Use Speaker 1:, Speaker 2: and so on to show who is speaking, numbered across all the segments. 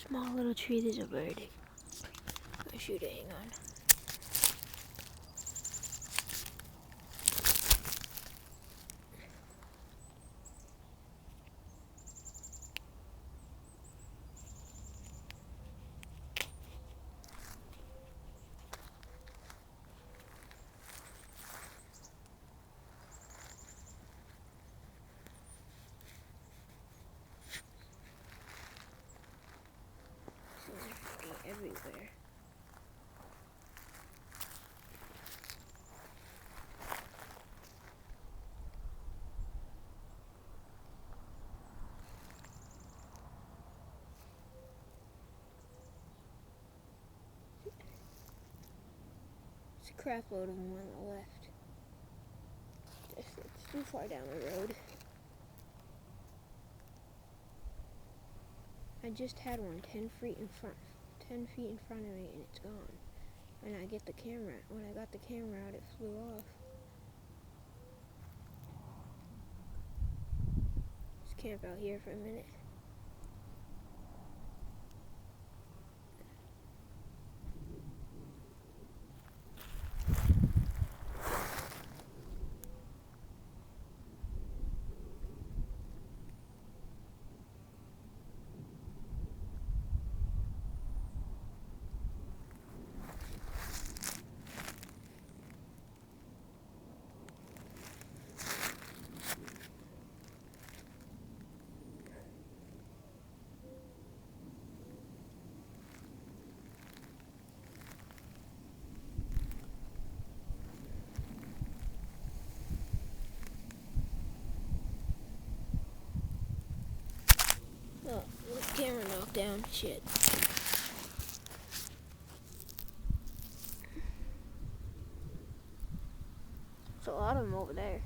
Speaker 1: Small little tree, there's a bird. I'll shoot it, hang on. Everywhere. There's a crap load of them on the left. It's too far down the road. I just had one 10 feet in front of me, and it's gone. And when I got the camera out, it flew off. Let's camp out here for a minute. Oh, the camera knocked down. Shit. There's a lot of them over there.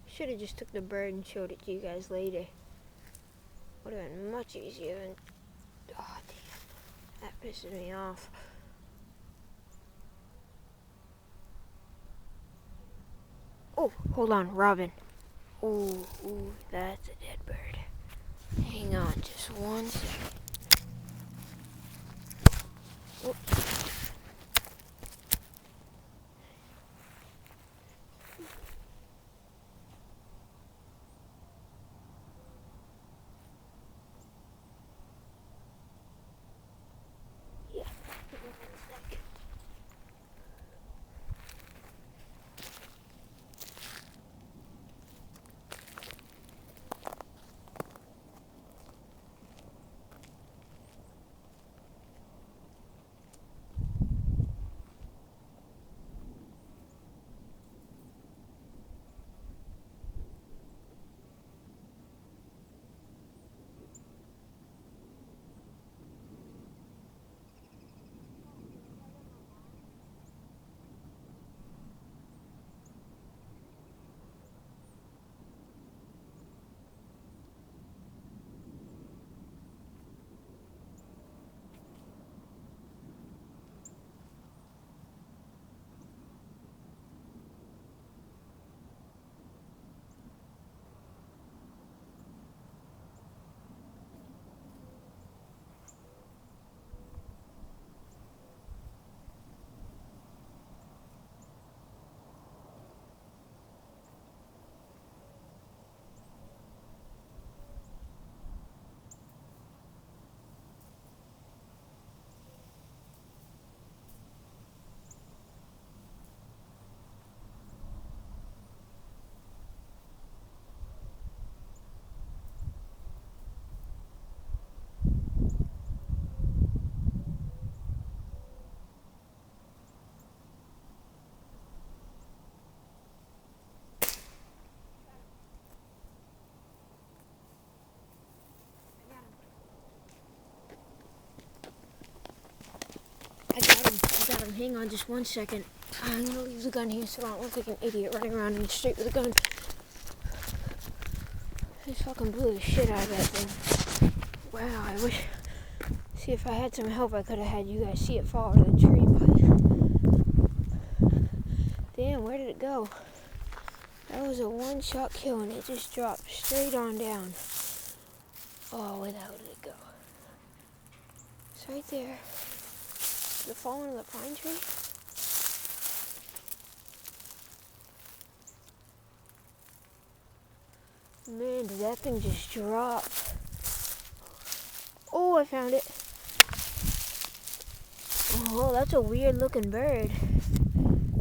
Speaker 1: Should have just took the bird and showed it to you guys later. Would have been much easier. And oh damn, that pisses me off. Oh, hold on, Robin. Ooh, that's a dead bird. Hang on, just 1 second. Oh. Yeah. I got him. Hang on just 1 second. I'm gonna leave the gun here so I don't look like an idiot running around in the street with a gun. I just fucking blew the shit out of that thing. Wow, I wish. See, if I had some help, I could have had you guys see it fall out of the tree, but. Damn. damn, where did it go? That was a one-shot kill and it just dropped straight on down. Oh, where the hell did it go? It's right there. Did it fall into the pine tree? Man, did that thing just drop? Oh, I found it. Oh, that's a weird looking bird.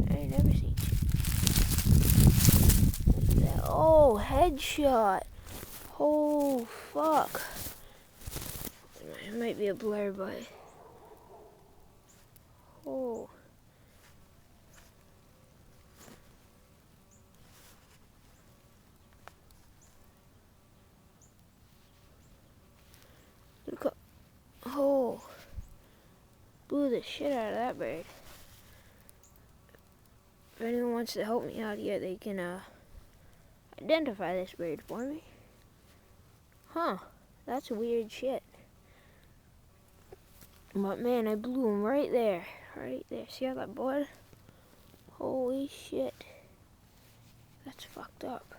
Speaker 1: I ain't never seen that. Oh, headshot. Oh, fuck. It might be a blur, but... Oh. Look up. Oh. Blew the shit out of that bird. If anyone wants to help me out here, they can identify this bird for me. Huh. That's weird shit. But man, I blew him right there. Right there. See how that blood? Holy shit. That's fucked up.